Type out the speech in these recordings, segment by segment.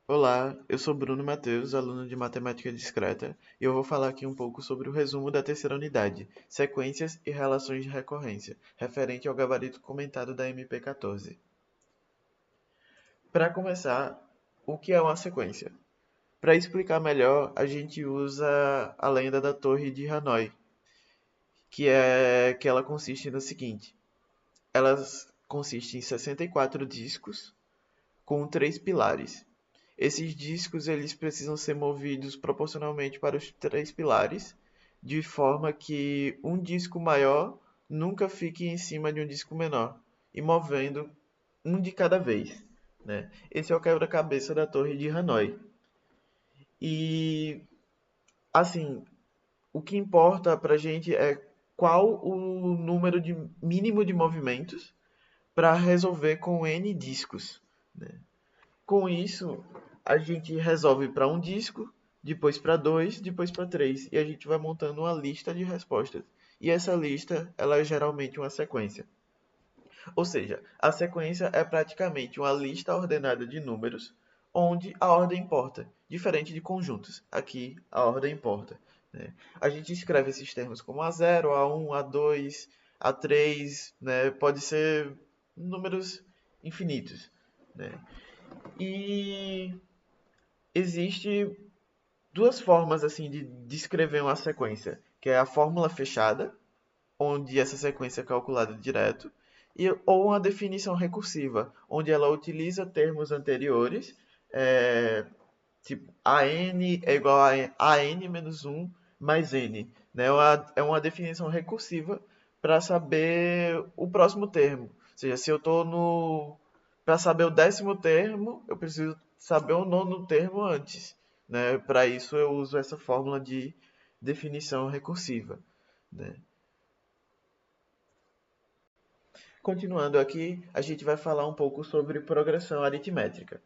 Olá, eu sou Bruno Matheus, aluno de Matemática Discreta, e eu vou falar aqui um pouco sobre o resumo da terceira unidade, Sequências e Relações de Recorrência, referente ao gabarito comentado da MP14. Para começar, o que é uma sequência? Para explicar melhor, a gente usa a lenda da Torre de Hanoi, que ela consiste no seguinte: ela consiste em 64 discos com três pilares. Esses discos eles precisam ser movidos proporcionalmente para os três pilares, de forma que um disco maior nunca fique em cima de um disco menor, e movendo um de cada vez, né? Esse é o quebra-cabeça da Torre de Hanoi. E assim, o que importa para a gente é qual o número de mínimo de movimentos para resolver com N discos, né? Com isso, a gente resolve para um disco, depois para dois, depois para três, e a gente vai montando uma lista de respostas. E essa lista, ela é geralmente uma sequência. Ou seja, a sequência é praticamente uma lista ordenada de números, onde a ordem importa, diferente de conjuntos. Aqui a ordem importa, né? A gente escreve esses termos como A0, A1, A2, A3, né? Pode ser números infinitos, né? E existe duas formas assim de descrever uma sequência, que é a fórmula fechada, onde essa sequência é calculada direto, ou uma definição recursiva, onde ela utiliza termos anteriores, é, tipo AN é igual a AN menos um mais N. Né? É uma definição recursiva para saber o próximo termo. Ou seja, se eu estou no. Para saber o décimo termo, eu preciso saber o nono termo antes. Né? Para isso, eu uso essa fórmula de definição recursiva. Né? Continuando aqui, a gente vai falar um pouco sobre progressão aritmétrica.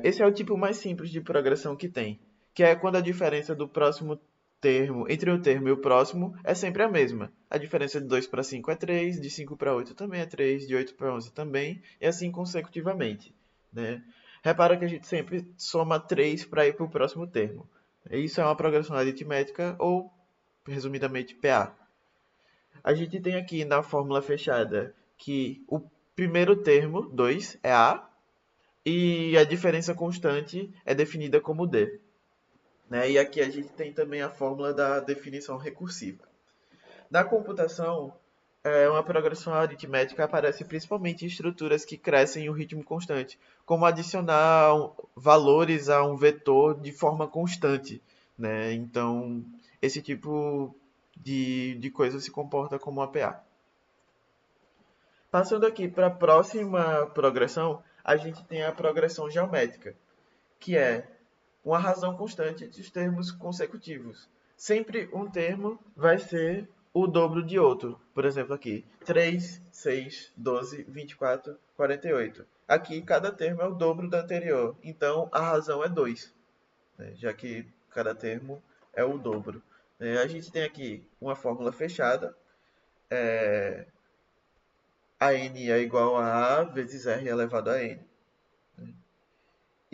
Esse é o tipo mais simples de progressão que tem, que é quando a diferença do próximo termo, entre o termo e o próximo, é sempre a mesma. A diferença de 2 para 5 é 3, de 5 para 8 também é 3, de 8 para 11 também, e assim consecutivamente. Né? Repara que a gente sempre soma 3 para ir para o próximo termo. Isso é uma progressão aritmética ou, resumidamente, PA. A gente tem aqui na fórmula fechada que o primeiro termo, 2, é A, e a diferença constante é definida como D. Né? E aqui a gente tem também a fórmula da definição recursiva. Na computação, uma progressão aritmética aparece principalmente em estruturas que crescem em um ritmo constante, como adicionar valores a um vetor de forma constante. Né? Então, esse tipo de coisa se comporta como uma PA. Passando aqui para a próxima progressão, a gente tem a progressão geométrica, que é uma razão constante de termos consecutivos. Sempre um termo vai ser o dobro de outro. Por exemplo, aqui, 3, 6, 12, 24, 48. Aqui, cada termo é o dobro do anterior. Então, a razão é 2, né? Já que cada termo é o dobro. A gente tem aqui uma fórmula fechada. A n é igual a vezes r elevado a n.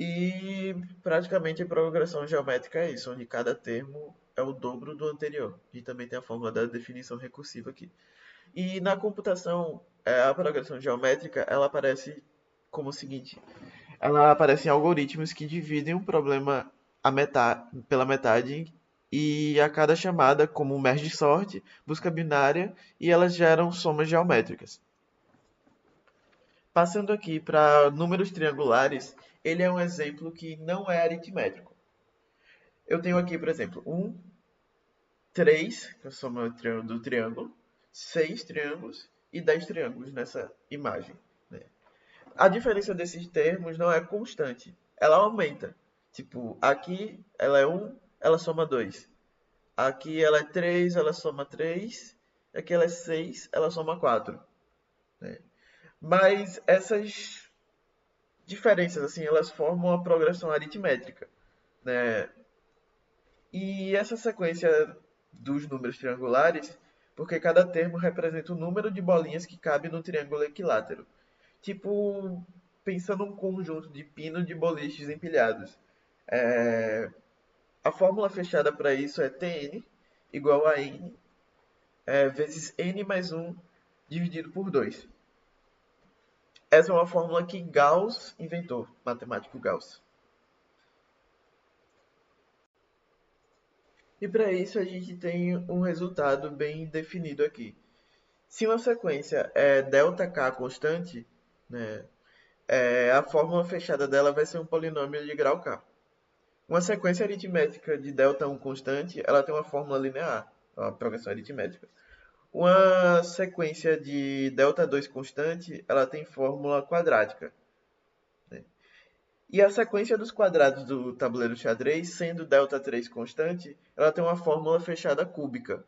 E praticamente a progressão geométrica é isso, onde cada termo é o dobro do anterior. E também tem a fórmula da definição recursiva aqui. E na computação, a progressão geométrica, ela aparece como o seguinte. Ela aparece em algoritmos que dividem um problema pela metade e a cada chamada, como merge sort, busca binária, e elas geram somas geométricas. Passando aqui para números triangulares, ele é um exemplo que não é aritmético. Eu tenho aqui, por exemplo, 3, que é a soma do triângulo, 6 triângulos e 10 triângulos nessa imagem. Né? A diferença desses termos não é constante, ela aumenta. Tipo, aqui ela é 1, ela soma 2. Aqui ela é 3, ela soma 3. Aqui ela é 6, ela soma 4. Né? Mas essas diferenças, assim, elas formam uma progressão aritmétrica. Né? E essa sequência dos números triangulares, porque cada termo representa o número de bolinhas que cabe no triângulo equilátero. Tipo, pensa num conjunto de pino de boliches empilhados. É, a fórmula fechada para isso é Tn igual a n vezes n mais 1 dividido por 2. Essa é uma fórmula que Gauss inventou, matemático Gauss. E para isso a gente tem um resultado bem definido aqui. Se uma sequência é ΔK constante, né, a fórmula fechada dela vai ser um polinômio de grau k. Uma sequência aritmética de ΔI constante, ela tem uma fórmula linear, a progressão aritmética. Uma sequência de ΔII constante, ela tem fórmula quadrática. Né? E a sequência dos quadrados do tabuleiro xadrez, sendo ΔIII constante, ela tem uma fórmula fechada cúbica.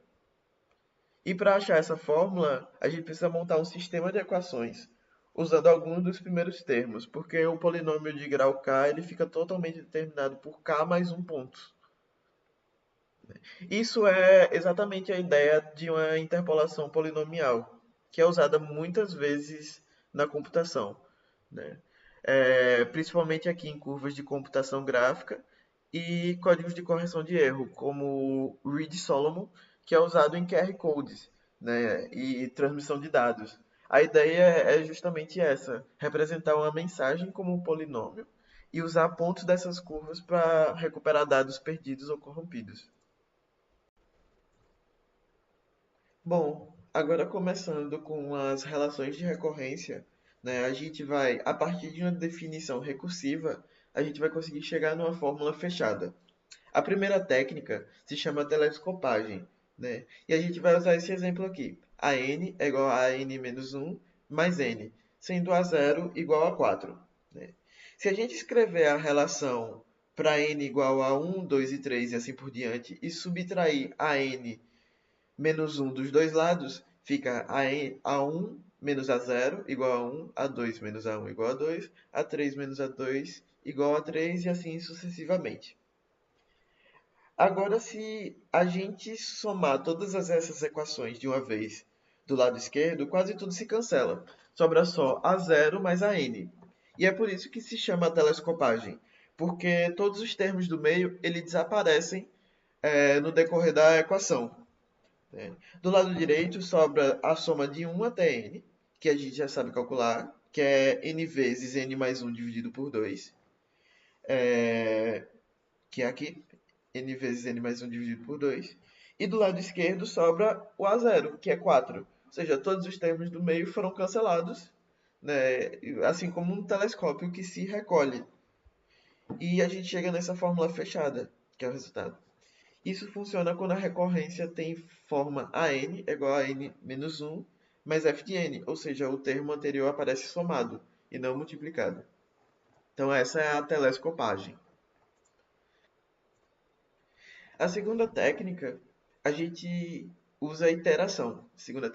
E para achar essa fórmula, a gente precisa montar um sistema de equações, usando alguns dos primeiros termos, porque o polinômio de grau k ele fica totalmente determinado por k mais um ponto. Isso é exatamente a ideia de uma interpolação polinomial, que é usada muitas vezes na computação, né? Principalmente aqui em curvas de computação gráfica e códigos de correção de erro, como o Reed-Solomon, que é usado em QR codes, né, e transmissão de dados. A ideia é justamente essa, representar uma mensagem como um polinômio e usar pontos dessas curvas para recuperar dados perdidos ou corrompidos. Bom, agora começando com as relações de recorrência, né, a gente vai, a partir de uma definição recursiva, a gente vai conseguir chegar numa fórmula fechada. A primeira técnica se chama telescopagem, né? E a gente vai usar esse exemplo aqui. A n é igual a n menos 1 mais n, sendo a 0 igual a 4. Né? Se a gente escrever a relação para n igual a 1, 2 e 3 e assim por diante, e subtrair a n menos 1 dos dois lados, fica a1 menos a0 igual a 1, a2 menos a1 igual a 2, a3 menos a2 igual a 3 e assim sucessivamente. Agora, se a gente somar todas essas equações de uma vez do lado esquerdo, quase tudo se cancela. Sobra só a0 mais a n. E é por isso que se chama telescopagem, porque todos os termos do meio ele desaparecem no decorrer da equação. Né? Do lado direito sobra a soma de 1 até n, que a gente já sabe calcular, que é n vezes n mais 1 dividido por 2, que é aqui, n vezes n mais 1 dividido por 2. E do lado esquerdo sobra o a0, que é 4. Ou seja, todos os termos do meio foram cancelados, né? Assim como um telescópio que se recolhe. E a gente chega nessa fórmula fechada, que é o resultado. Isso funciona quando a recorrência tem forma AN é igual a n menos 1 mais f de n, ou seja, o termo anterior aparece somado e não multiplicado. Então essa é a telescopagem. A segunda técnica, a gente usa a iteração. A segunda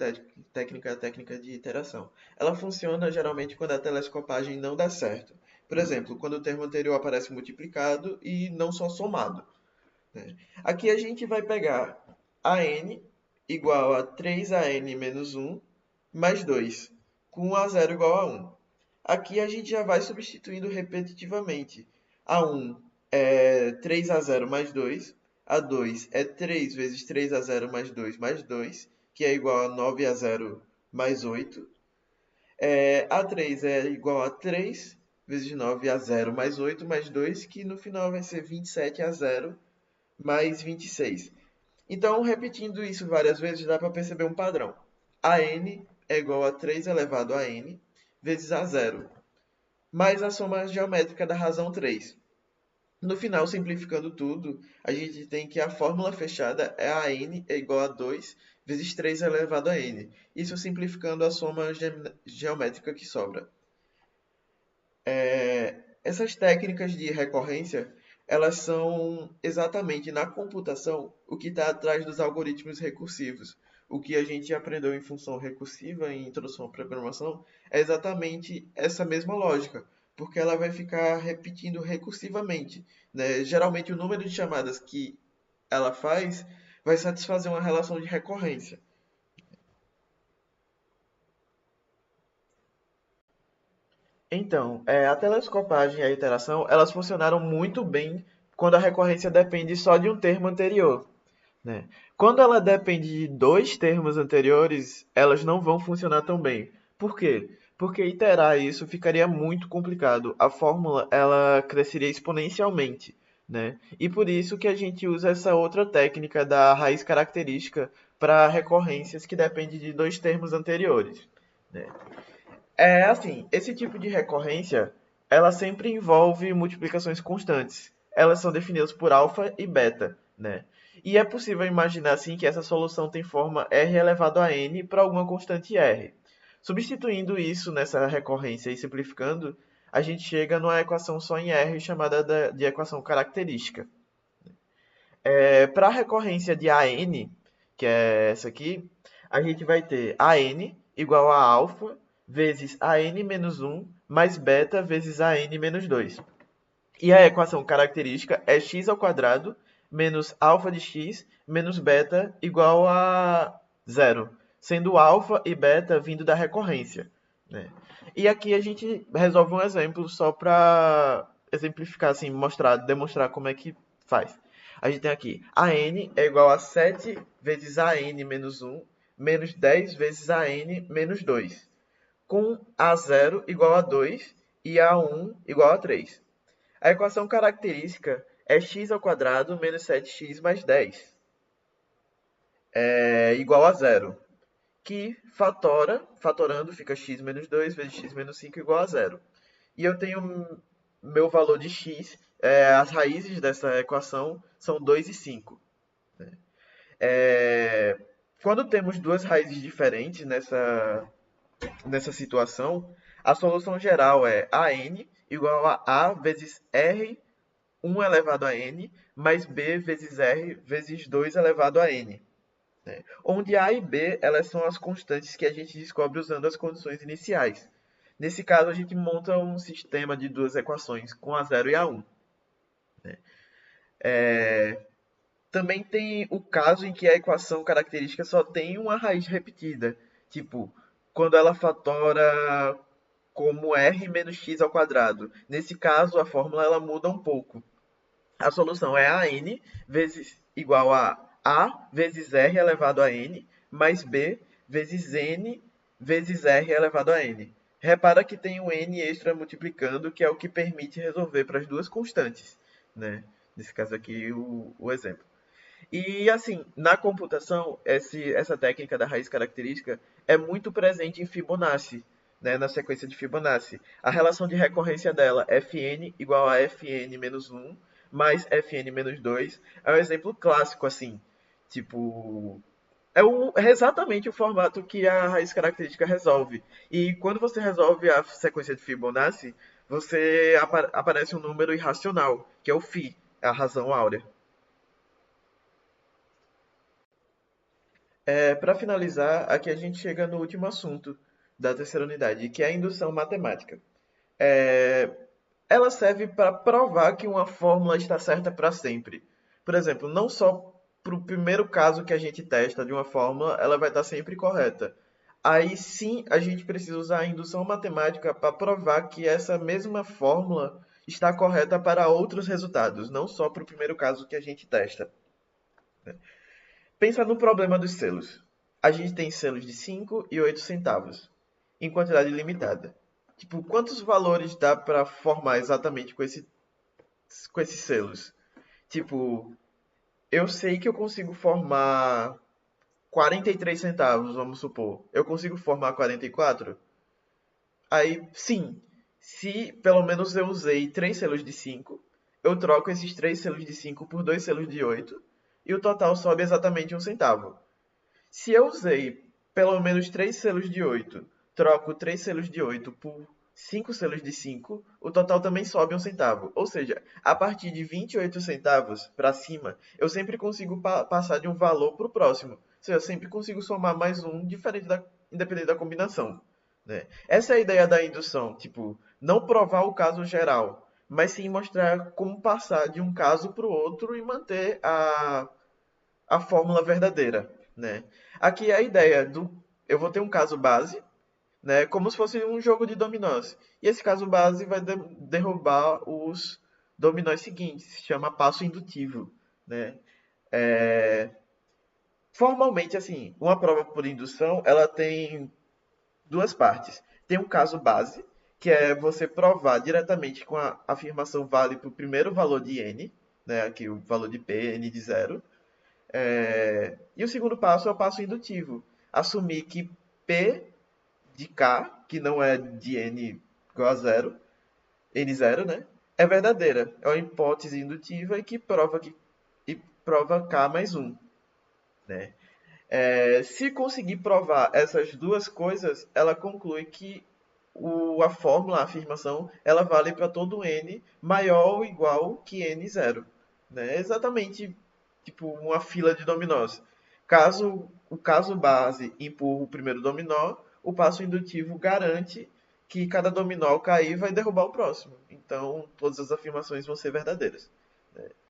técnica é a técnica de iteração. Ela funciona geralmente quando a telescopagem não dá certo. Por exemplo, quando o termo anterior aparece multiplicado e não só somado. Né? Aqui a gente vai pegar a n igual a 3an menos 1 mais 2, com a 0 igual a 1. Aqui a gente já vai substituindo repetitivamente. A1 é 3a0 mais 2, a2 é 3 vezes 3a0 mais 2, que é igual a 9a0 mais 8. A3 é igual a 3 vezes 9a0 mais 8 mais 2, que no final vai ser 27a0 mais 26. Então, repetindo isso várias vezes, dá para perceber um padrão. A n é igual a 3 elevado a n vezes a zero, mais a soma geométrica da razão 3. No final, simplificando tudo, a gente tem que a fórmula fechada é a n é igual a 2 vezes 3 elevado a n. Isso simplificando a soma geométrica que sobra. Essas técnicas de recorrência, elas são exatamente na computação o que está atrás dos algoritmos recursivos. O que a gente aprendeu em função recursiva, em introdução à programação, é exatamente essa mesma lógica, porque ela vai ficar repetindo recursivamente. Né? Geralmente, o número de chamadas que ela faz vai satisfazer uma relação de recorrência. Então, a telescopagem e a iteração, elas funcionaram muito bem quando a recorrência depende só de um termo anterior, né? Quando ela depende de dois termos anteriores, elas não vão funcionar tão bem. Por quê? Porque iterar isso ficaria muito complicado. A fórmula, ela cresceria exponencialmente, né? E por isso que a gente usa essa outra técnica da raiz característica para recorrências que dependem de dois termos anteriores, né? É assim, esse tipo de recorrência, ela sempre envolve multiplicações constantes. Elas são definidas por alfa e beta, né? E é possível imaginar assim que essa solução tem forma r elevado a n para alguma constante r. Substituindo isso nessa recorrência e simplificando, a gente chega numa equação só em r chamada de equação característica. Para a recorrência de AN, que é essa aqui, a gente vai ter AN igual a alfa vezes AN menos 1 mais beta vezes AN menos 2. E a equação característica é x ao quadrado menos alfa de x menos beta igual a zero, sendo alfa e beta vindo da recorrência, né? E aqui a gente resolve um exemplo só para exemplificar, assim, demonstrar como é que faz. A gente tem aqui a n é igual a 7 vezes a n menos 1 menos 10 vezes a n menos 2, com a zero igual a 2 e a 1 igual a 3. A equação característica é x ao quadrado menos 7x mais 10 é igual a zero, que fatorando fica x menos 2 vezes x menos 5 igual a zero. E eu tenho meu valor de x, as raízes dessa equação são 2 e 5. É, quando temos duas raízes diferentes nessa situação, a solução geral é an igual a vezes r 1 elevado a n mais b vezes r vezes 2 elevado a n, né? Onde a e b elas são as constantes que a gente descobre usando as condições iniciais. Nesse caso, a gente monta um sistema de duas equações com a 0 e a 1. Também tem o caso em que a equação característica só tem uma raiz repetida, tipo, quando ela fatora como r menos x ao quadrado. Nesse caso, a fórmula ela muda um pouco. A solução é an vezes igual a vezes r elevado a n mais b vezes n vezes r elevado a n. Repara que tem um n extra multiplicando, que é o que permite resolver para as duas constantes, né? Nesse caso aqui, o exemplo. E assim, na computação, essa técnica da raiz característica é muito presente em Fibonacci, né, na sequência de Fibonacci. A relação de recorrência dela, Fn igual a Fn menos 1 mais Fn menos 2, é um exemplo clássico, assim. Tipo, é exatamente o formato que a raiz característica resolve. E quando você resolve a sequência de Fibonacci, aparece um número irracional, que é o φ, a razão áurea. Para finalizar, aqui a gente chega no último assunto da terceira unidade, que é a indução matemática. É, ela serve para provar que uma fórmula está certa para sempre. Por exemplo, não só para o primeiro caso que a gente testa de uma fórmula, ela vai estar sempre correta. Aí sim, a gente precisa usar a indução matemática para provar que essa mesma fórmula está correta para outros resultados, não só para o primeiro caso que a gente testa. Pensa no problema dos selos. A gente tem selos de 5 e 8 centavos, em quantidade limitada. Tipo, quantos valores dá para formar exatamente com esses selos? Tipo, eu sei que eu consigo formar 43 centavos, vamos supor. Eu consigo formar 44? Aí, sim. Se pelo menos eu usei 3 selos de 5, eu troco esses 3 selos de 5 por 2 selos de 8 e o total sobe exatamente um centavo. Se eu usei pelo menos 3 selos de 8, troco 3 selos de 8 por 5 selos de 5, o total também sobe um centavo. Ou seja, a partir de 28 centavos para cima, eu sempre consigo passar de um valor para o próximo. Ou seja, eu sempre consigo somar mais um, independente da combinação, né? Essa é a ideia da indução, tipo, não provar o caso geral, mas sim mostrar como passar de um caso para o outro e manter a fórmula verdadeira, né? Aqui é a ideia do... Eu vou ter um caso base, né? Como se fosse um jogo de dominós. E esse caso base vai derrubar os dominós seguintes, se chama passo indutivo, né? É, formalmente, assim, uma prova por indução, ela tem duas partes. Tem um caso base, que é você provar diretamente com a afirmação vale para o primeiro valor de n, né? Aqui o valor de p, n de zero. E o segundo passo é o passo indutivo. Assumir que p de k, que não é de n igual a zero, n zero, né? É verdadeira. É uma hipótese indutiva e prova k mais um, né? Se conseguir provar essas duas coisas, ela conclui que a fórmula, a afirmação, ela vale para todo n maior ou igual que n zero, né? É exatamente tipo uma fila de dominós. Caso o caso base empurra o primeiro dominó, o passo indutivo garante que cada dominó ao cair vai derrubar o próximo. Então, todas as afirmações vão ser verdadeiras.